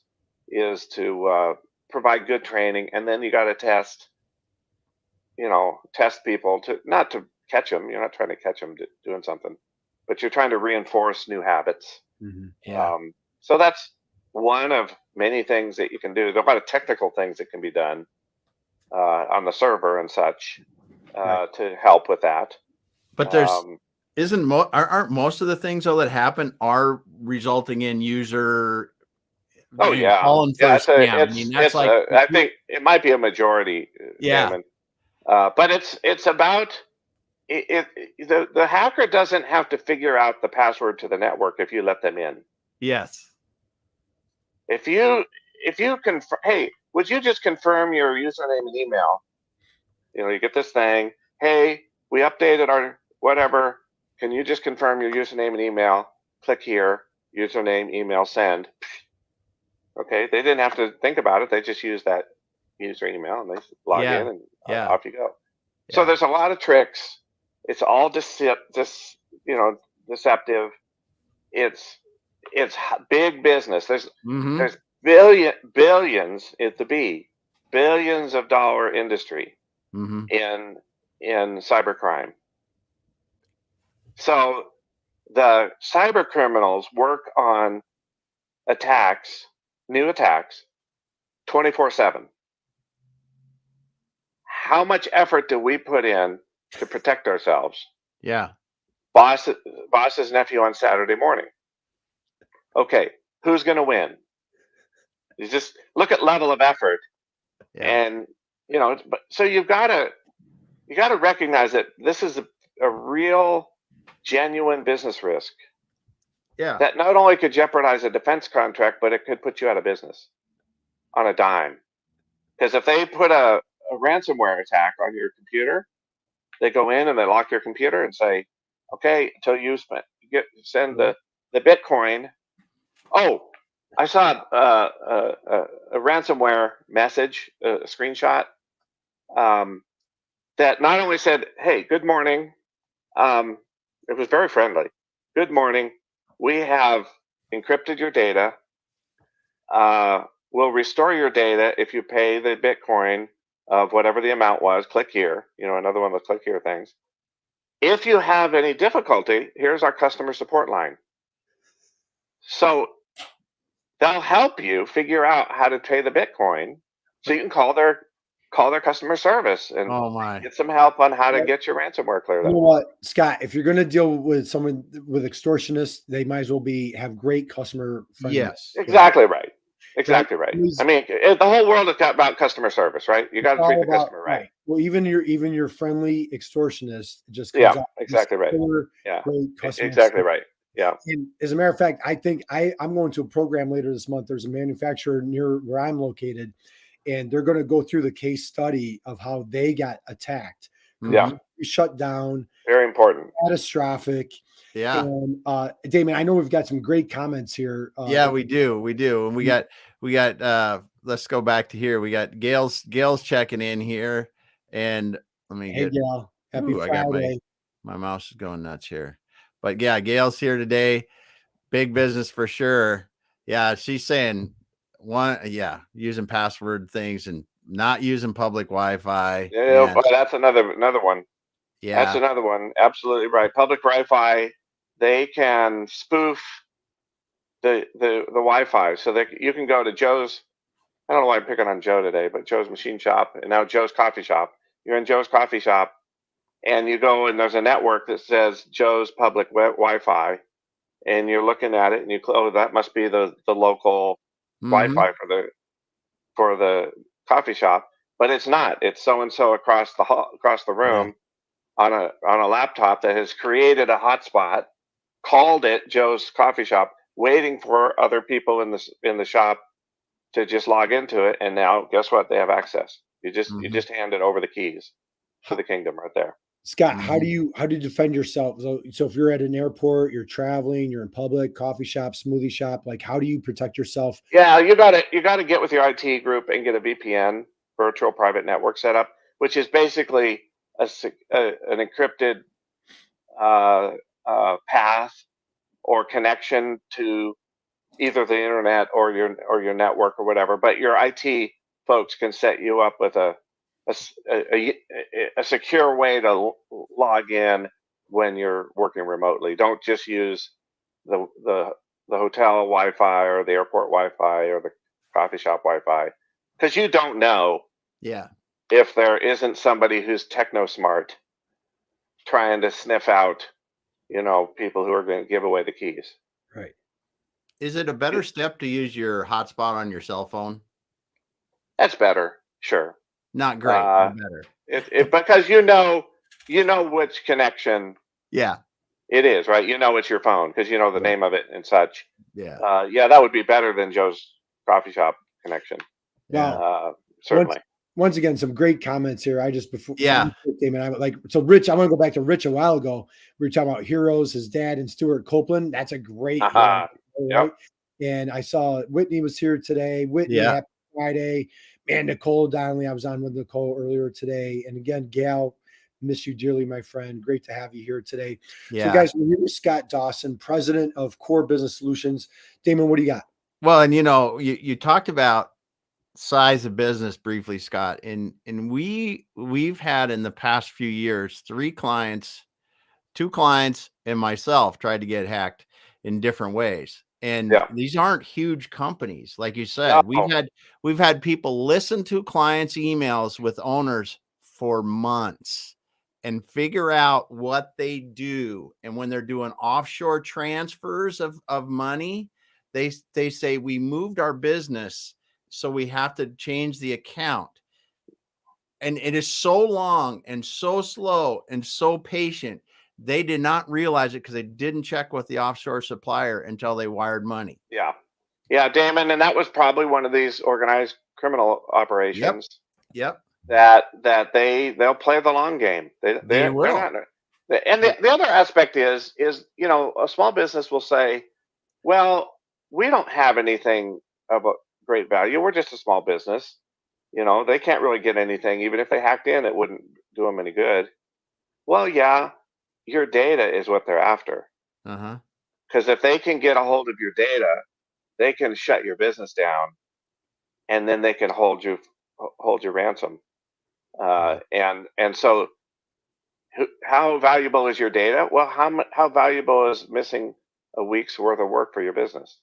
is to provide good training, and then you got to test people not to catch them. You're not trying to catch them doing something, but you're trying to reinforce new habits. So that's one of many things that you can do. There are a lot of technical things that can be done on the server and such to help with that. But there's aren't most of the things though that happen are resulting in user. Oh yeah, I think it might be a majority. Damon. But it's about the hacker doesn't have to figure out the password to the network if you let them in. Yes. If you confirm, hey, would you just confirm your username and email? You get this thing. Hey, we updated our whatever. Can you just confirm your username and email? Click here. Username, email, send. Okay, they didn't have to think about it. They just used that user email and they log in and off you go. So there's a lot of tricks. It's all deceptive. It's big business. There's billions at the B, billions of dollar industry in cybercrime. So the cyber criminals work on new attacks, 24/7. How much effort do we put in to protect ourselves? Yeah. Boss's nephew on Saturday morning. Okay, who's going to win? You just look at level of effort, and so you got to recognize that this is a real, genuine business risk. Yeah. That not only could jeopardize a defense contract, but it could put you out of business on a dime. Because if they put a ransomware attack on your computer, they go in and they lock your computer and say, okay, until you send the Bitcoin. Oh, I saw a ransomware message, a screenshot, that not only said, hey, good morning. It was very friendly. Good morning. We have encrypted your data. We'll restore your data if you pay the Bitcoin of whatever the amount was. Click here. Another one of the click here things. If you have any difficulty, here's our customer support line. So they'll help you figure out how to pay the Bitcoin, so you can call their customer service and get some help on how to get your ransomware cleared up. You know what, Scott? If you're going to deal with someone with extortionists, they might as well have great customer friendly. Yes, exactly right. Exactly right. I mean, the whole world is about customer service, right? You got to treat the customer right. Well, even your friendly extortionist just exactly right. Exactly right. Yeah. And as a matter of fact, I think I'm going to a program later this month. There's a manufacturer near where I'm located, and they're going to go through the case study of how they got attacked. Yeah. shut down. Very important. Catastrophic. Yeah. And Damon, I know we've got some great comments here. Yeah, we do. And we got let's go back to here. We got Gail's checking in here. And let me Hey, Gail. Happy Friday. I got my mouse is going nuts here. But yeah, Gail's here today. Big business for sure. Yeah, she's saying using password things and not using public Wi-Fi. Yeah, that's another one. Yeah, that's another one. Absolutely right. Public Wi-Fi, they can spoof the Wi-Fi, so that you can go to Joe's. I don't know why I'm picking on Joe today, but Joe's Machine Shop and now Joe's Coffee Shop. You're in Joe's Coffee Shop, and you go and there's a network that says Joe's Public Wi-Fi, and you're looking at it and that must be the local Wi-Fi for the coffee shop, but it's not. It's so and so across the room on a laptop that has created a hotspot, called it Joe's Coffee Shop, waiting for other people in the shop to just log into it, and now guess what? They have access. You just handed over the keys to the kingdom right there. Scott, how do you defend yourself? So if you're at an airport, you're traveling, you're in public, coffee shop, smoothie shop, like how do you protect yourself? Yeah, you gotta get with your IT group and get a VPN, virtual private network set up, which is basically an encrypted path or connection to either the internet or your network or whatever. But your IT folks can set you up with a secure way to log in when you're working remotely. Don't just use the hotel Wi-Fi or the airport Wi-Fi or the coffee shop Wi-Fi, because you don't know if there isn't somebody who's techno smart trying to sniff out people who are going to give away the keys. Right. Is it a better step to use your hotspot on your cell phone? That's better, sure. Not great, but better. Because you know which connection it is, right? You know it's your phone because you know the name of it and such. Yeah. That would be better than Joe's Coffee Shop connection. Wow. Certainly. Once again, some great comments here. Damon, so Rich, I want to go back to Rich a while ago. We were talking about heroes, his dad and Stuart Copeland. That's a great hero, right? And I saw Whitney was here today. Whitney, happy Friday. Man, Nicole Donnelly, I was on with Nicole earlier today. And again, Gal, miss you dearly, my friend. Great to have you here today. Yeah. So guys, we're here with Scott Dawson, president of Core Business Solutions. Damon, what do you got? Well, and you talked about size of business briefly, Scott, and we've had in the past few years 2 clients and myself tried to get hacked in different ways. And these aren't huge companies, like you said. We've had people listen to clients' emails with owners for months and figure out what they do. And when they're doing offshore transfers of money, they say, we moved our business, so we have to change the account. And it is so long and so slow and so patient. They did not realize it because they didn't check with the offshore supplier until they wired money. Yeah, Damon, and that was probably one of these organized criminal operations. Yep. That they'll play the long game. They will. They're not, and the other aspect is a small business will say, well, we don't have anything of a great value. We're just a small business. They can't really get anything. Even if they hacked in, it wouldn't do them any good. Well, yeah, your data is what they're after. Because if they can get a hold of your data, they can shut your business down, and then they can hold you ransom. And so, how valuable is your data? Well, how valuable is missing a week's worth of work for your business?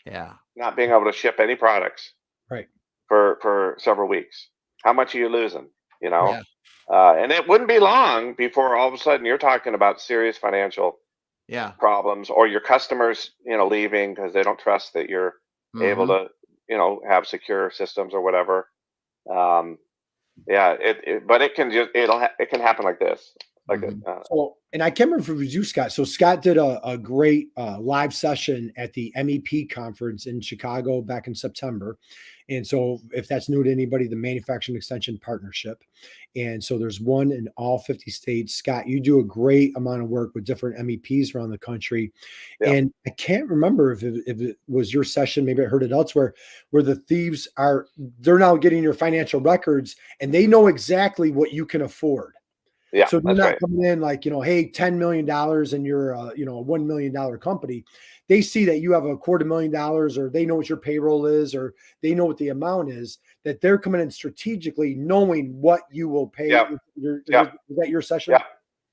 Yeah, not being able to ship any products, right, for several weeks. How much are you losing? And it wouldn't be long before all of a sudden you're talking about serious financial problems, or your customers leaving because they don't trust that you're able to have secure systems or whatever. But it can it can happen like this. like So, and I can't remember if it was you, Scott. So Scott did a great live session at the MEP conference in Chicago back in September. And so if that's new to anybody, the Manufacturing Extension Partnership. And so there's one in all 50 states. Scott, you do a great amount of work with different MEPs around the country. Yeah. And I can't remember if it was your session, maybe I heard it elsewhere, where the thieves they're now getting your financial records and they know exactly what you can afford. Yeah, so they're that's not right. coming in like, hey, $10 million and you're a $1 million company. They see that you have $250,000, or they know what your payroll is, or they know what the amount is, that they're coming in strategically knowing what you will pay. Yeah. Is Yeah. that your session? Yeah.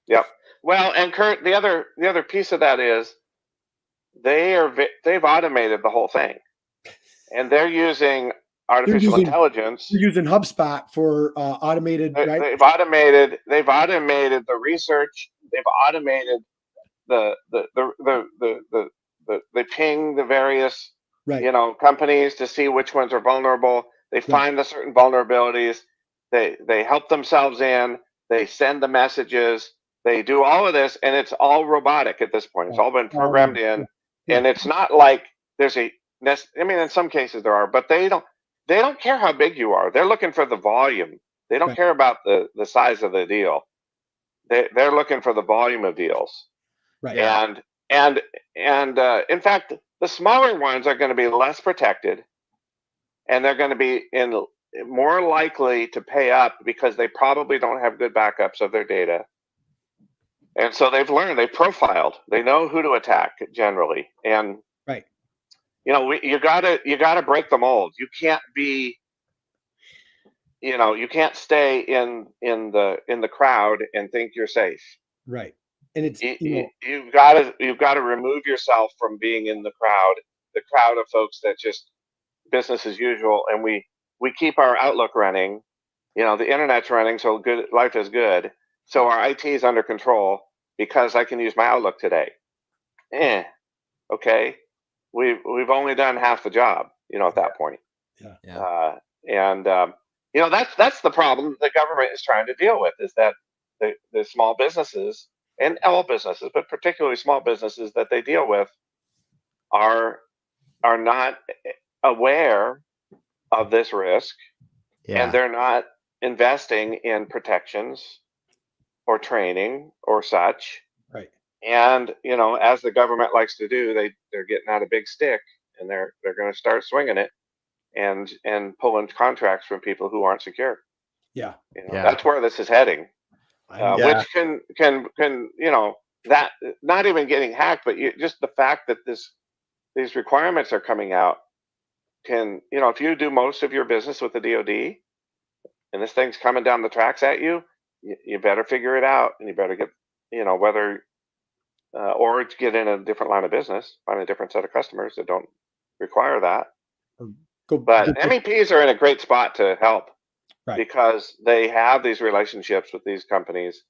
Yeah. Well, and Kurt, the other piece of that is they've automated the whole thing, and they're using artificial intelligence. You're using HubSpot for automated, right? They've automated the research. They've automated they ping the various companies to see which ones are vulnerable. They find the certain vulnerabilities. They help themselves in. They send the messages. They do all of this, and it's all robotic at this point. It's all been programmed in, and it's not like there's I mean, in some cases there are, but they don't care how big you are. They're looking for the volume. They don't care about the size of the deal. They're looking for the volume of deals. Right. And in fact, the smaller ones are going to be less protected, and they're going to be more likely to pay up because they probably don't have good backups of their data. And so they've profiled, they know who to attack generally. And you gotta break the mold. You can't be, you can't stay in the crowd and think you're safe. Right. And it's you've got to remove yourself from being in the crowd of folks that just business as usual. And we keep our Outlook running, the internet's running, so good life is good. So our IT is under control because I can use my Outlook today. Okay, we've only done half the job, at that point. That's the problem the government is trying to deal with, is that the small businesses, and all businesses, but particularly small businesses that they deal with, are not aware of this risk, and they're not investing in protections or training or such. Right. And as the government likes to do, they're getting out a big stick, and they're going to start swinging it and pulling contracts from people who aren't secure. That's where this is heading. Which can that not even getting hacked, but just the fact that these requirements are coming out can, if you do most of your business with the DOD and this thing's coming down the tracks at you, you better figure it out, and you better get, whether or get in a different line of business, find a different set of customers that don't require that. But MEPs are in a great spot to help. Right. Because they have these relationships with these companies,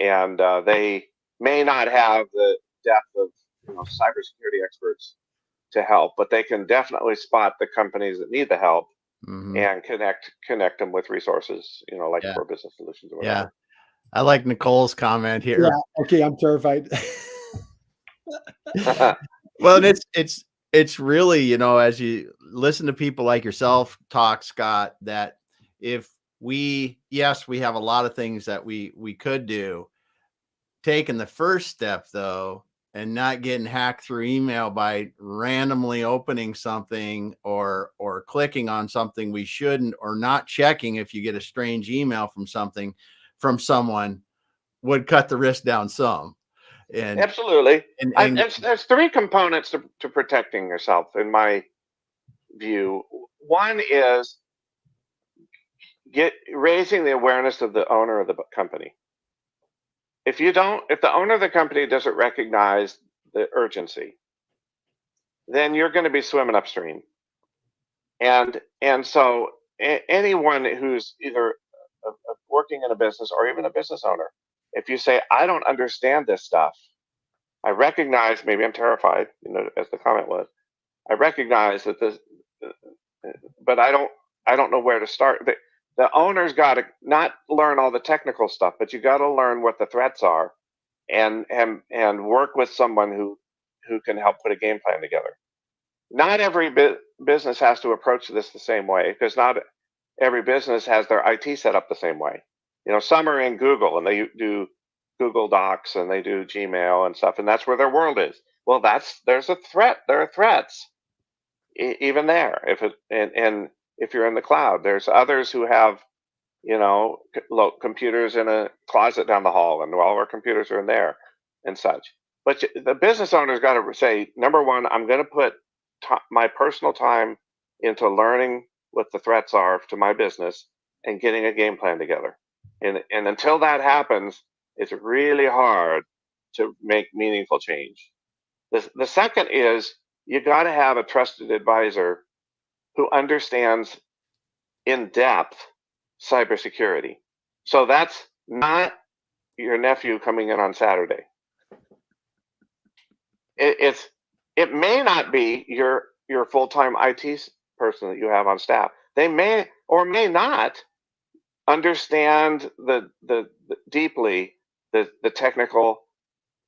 and they may not have the depth of cybersecurity experts to help, but they can definitely spot the companies that need the help and connect them with resources, like Core Business Solutions or whatever. I like Nicole's comment here. Yeah. Okay, I'm terrified. Well, it's really, as you listen to people like yourself talk, Scott, that if we have a lot of things that we could do. Taking the first step, though, and not getting hacked through email by randomly opening something or clicking on something we shouldn't, or not checking if you get a strange email from someone, would cut the risk down some. And absolutely. And there's three components to protecting yourself, in my view. One is raising the awareness of the owner of the company. If the owner of the company doesn't recognize the urgency, then you're going to be swimming upstream. And so anyone who's either working in a business or even a business owner, if you say, I don't understand this stuff, I recognize, maybe I'm terrified, as the comment was, I recognize that this, but I don't know where to start. the owner's got to not learn all the technical stuff, but you got to learn what the threats are, and work with someone who can help put a game plan together. Not every business has to approach this the same way, because not every business has their IT set up the same way. You know, some are in Google and they do Google Docs and they do Gmail and stuff, and that's where their world is. Well, there's a threat. There are threats even there. And if you're in the cloud, there's others who have, you know, computers in a closet down the hall, and all our computers are in there and such. But the business owner's got to say, number one, I'm going to put my personal time into learning what the threats are to my business and getting a game plan together. And until that happens, it's really hard to make meaningful change. The second is, you got to have a trusted advisor who understands in depth cybersecurity. So that's not your nephew coming in on Saturday. It may not be your full-time IT person that you have on staff. They may or may not understand deeply the technical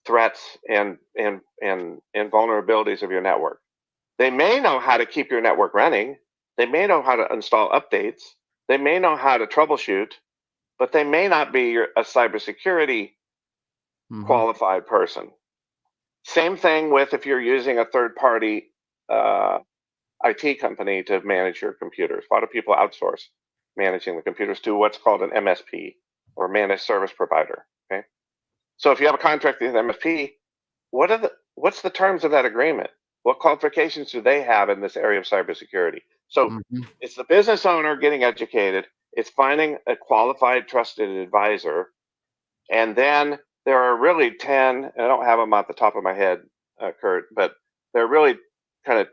threats and vulnerabilities of your network. They may know how to keep your network running. They may know how to install updates. They may know how to troubleshoot, but they may not be a cybersecurity qualified person. Same thing with if you're using a third-party IT company to manage your computers. A lot of people outsource managing the computers to what's called an MSP, or managed service provider. Okay, so if you have a contract with MSP, what's the terms of that agreement? What qualifications do they have in this area of cybersecurity? So it's the business owner getting educated. It's finding a qualified, trusted advisor, and then there are really 10, and I don't have them off the top of my head, Kurt, but they're really kind of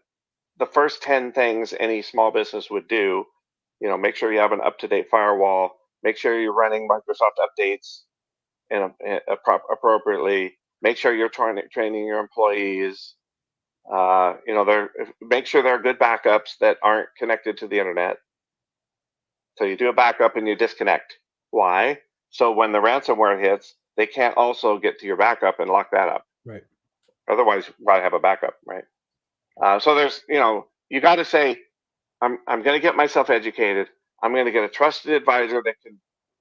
the first 10 things any small business would do. You know, make sure you have an up-to-date firewall. Make sure you're running Microsoft updates appropriately. Make sure you're training your employees. You know, make sure there are good backups that aren't connected to the internet. So you do a backup and you disconnect. Why? So when the ransomware hits, they can't also get to your backup and lock that up. Right. Otherwise, you probably have a backup, right? So there's, you know, you got to say, I'm going to get myself educated. I'm going to get a trusted advisor that can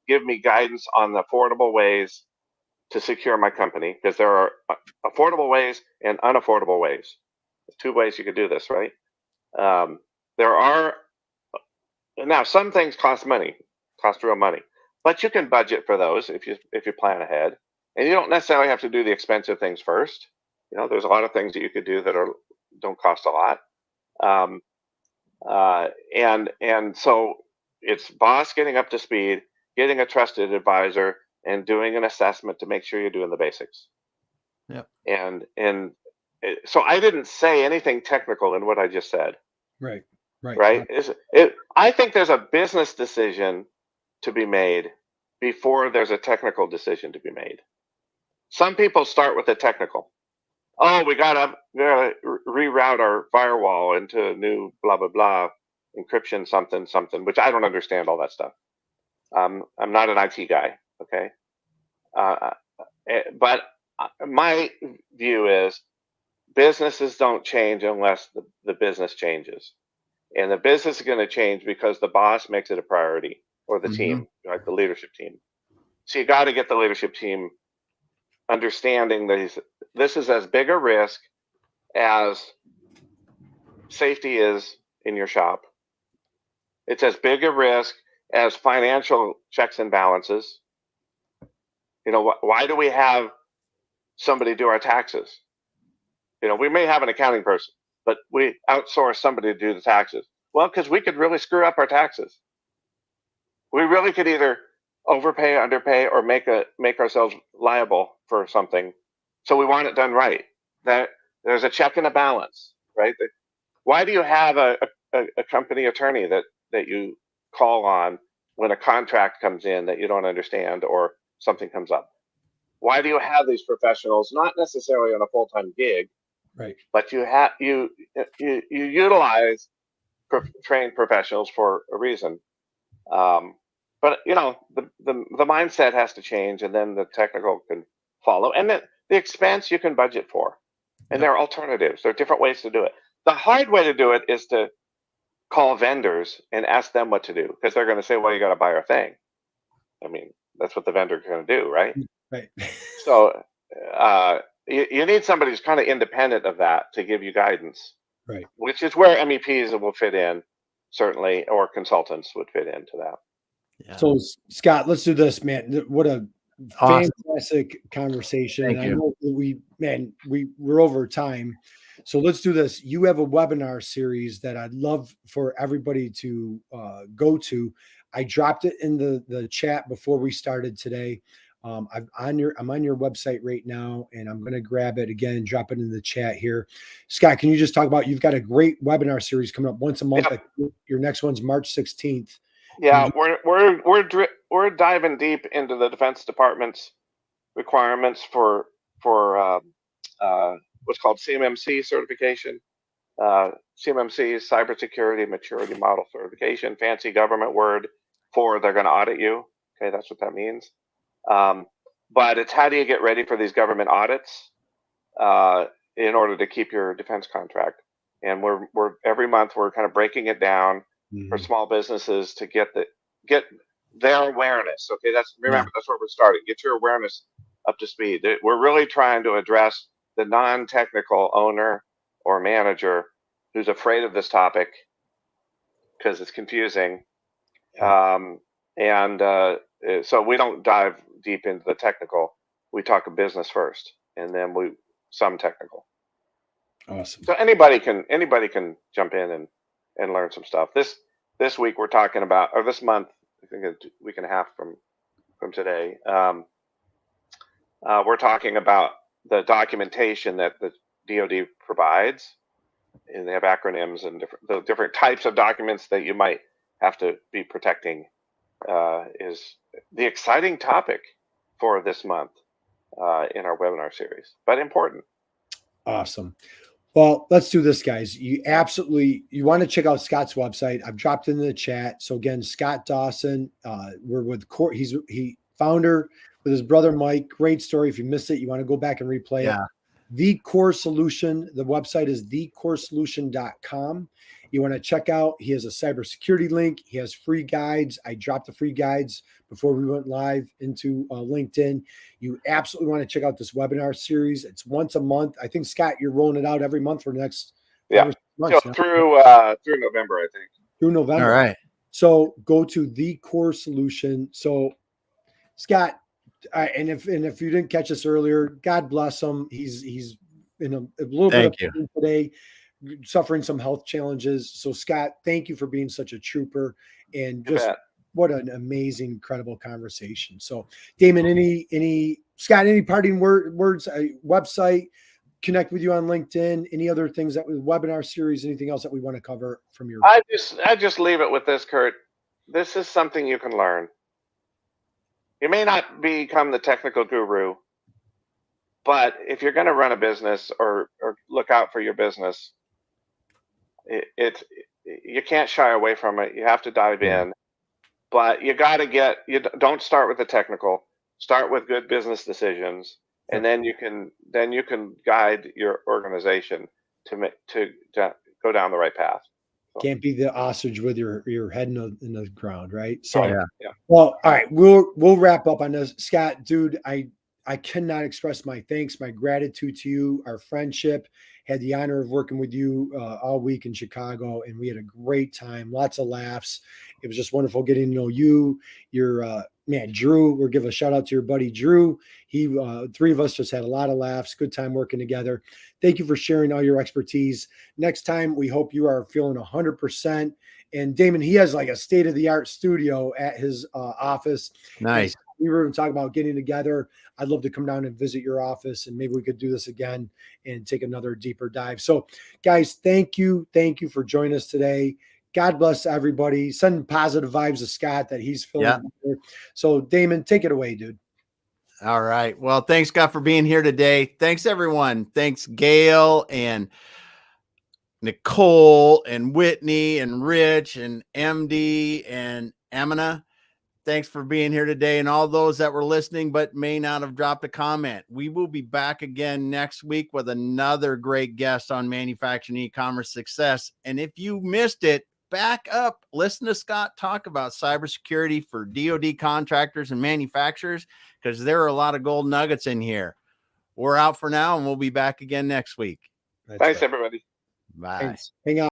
give me guidance on the affordable ways to secure my company, because there are affordable ways and unaffordable ways. There's two ways you could do this, right? There are, now some things cost money, cost real money, but you can budget for those if you plan ahead, and you don't necessarily have to do the expensive things first. You know, there's a lot of things that you could do that don't cost a lot. And so it's boss getting up to speed, getting a trusted advisor, and doing an assessment to make sure you're doing the basics. Yep. So I didn't say anything technical in what I just said. Right. I think there's a business decision to be made before there's a technical decision to be made. Some people start with the technical. Oh, we gotta reroute our firewall into a new blah blah blah encryption something, which I don't understand all that stuff. I'm not an IT guy, okay? But my view is businesses don't change unless the business changes, and the business is going to change because the boss makes it a priority, or the team, like the leadership team. So you got to get the leadership team understanding that this is as big a risk as safety is in your shop. It's as big a risk as financial checks and balances. You know, why do we have somebody do our taxes? You know, we may have an accounting person, but we outsource somebody to do the taxes. Well, because we could really screw up our taxes. We really could either overpay, underpay, or make ourselves liable for something. So we want it done right. That there's a check and a balance, right? Why do you have a company attorney that you call on when a contract comes in that you don't understand or something comes up? Why do you have these professionals, not necessarily on a full-time gig, right? But you utilize trained professionals for a reason. but the mindset has to change, and then the technical can follow, and then the expense you can budget for, and there are alternatives. There are different ways to do it. The hard way to do it is to call vendors and ask them what to do, because they're going to say, well, you got to buy our thing. I mean, that's what the vendor's going to do, right? Right. So you need somebody who's kind of independent of that to give you guidance, right? Which is where MEPs will fit in, certainly, or consultants would fit into that. Yeah. So Scott, let's do this, man. What a fantastic conversation. Thank you. I know we're over time. So let's do this. You have a webinar series that I'd love for everybody to go to. I dropped it in the chat before we started today. I'm on your website right now, and I'm going to grab it again and drop it in the chat here. Scott, can you just talk about, you've got a great webinar series coming up once a month. Yep. Your next one's March 16th. Yeah, we're diving deep into the Defense Department's requirements for what's called CMMC certification. CMMC is Cybersecurity Maturity Model Certification, fancy government word for they're going to audit you. Okay, that's what that means. But it's how do you get ready for these government audits in order to keep your defense contract. And we're every month we're kind of breaking it down for small businesses to get their awareness. Okay, that's where we're starting. Get your awareness up to speed. We're really trying to address the non-technical owner or manager who's afraid of this topic because it's confusing. So we don't dive deep into the technical. We talk business first, and then some technical. Awesome. So anybody can jump in and learn some stuff. This week we're talking about, or this month, I think a week and a half from today, we're talking about the documentation that the DoD provides, and they have acronyms and the different types of documents that you might have to be protecting. Is the exciting topic for this month in our webinar series, but important. Awesome. Well, let's do this, guys. You want to check out Scott's website. I've dropped it in the chat. So again, Scott Dawson, we're with he founder with his brother Mike. Great story. If you missed it, you want to go back and replay it. The Core Solution. The website is thecoresolution.com. You want to check out, he has a cybersecurity link. He has free guides. I dropped the free guides before we went live into LinkedIn. You absolutely want to check out this webinar series. It's once a month. I think, Scott, you're rolling it out every month for the next 5 or 6 months. So through November, I think. Through November. All right. So go to The Core Solution. So, Scott, and if you didn't catch this earlier, God bless him. He's in a little bit of pain today, suffering some health challenges. So, Scott, thank you for being such a trooper, and just what an amazing, incredible conversation. So, Damon, Scott, any parting words? Website, connect with you on LinkedIn. Any other things that with webinar series? Anything else that we want to cover from your? I just leave it with this, Kurt. This is something you can learn. You may not become the technical guru, but if you're going to run a business or look out for your business, you can't shy away from it. You have to dive in, but you don't start with the technical. Start with good business decisions, and then you can guide your organization to go down the right path. Can't be the ostrich with your head in the ground, right? So, yeah. Well, all right, we'll wrap up on this. Scott, dude, I cannot express my thanks, my gratitude to you, our friendship. Had the honor of working with you all week in Chicago, and we had a great time, lots of laughs. It was just wonderful getting to know you. Your man, Drew. We'll give a shout out to your buddy Drew. He, three of us just had a lot of laughs. Good time working together. Thank you for sharing all your expertise. Next time, we hope you are feeling 100%. And Damon, he has like a state-of-the-art studio at his office. Nice. We were talking about getting together. I'd love to come down and visit your office, and maybe we could do this again and take another deeper dive. So, guys, thank you. Thank you for joining us today. God bless everybody. Send positive vibes to Scott that he's feeling better. So, Damon, take it away, dude. All right. Well, thanks, Scott, for being here today. Thanks, everyone. Thanks, Gail and Nicole and Whitney and Rich and MD and Amina. Thanks for being here today, and all those that were listening but may not have dropped a comment. We will be back again next week with another great guest on manufacturing e-commerce success. And if you missed it, back up, listen to Scott talk about cybersecurity for DOD contractors and manufacturers, because there are a lot of gold nuggets in here. We're out for now, and we'll be back again next week. Thanks, everybody. Bye. Thanks. Hang on.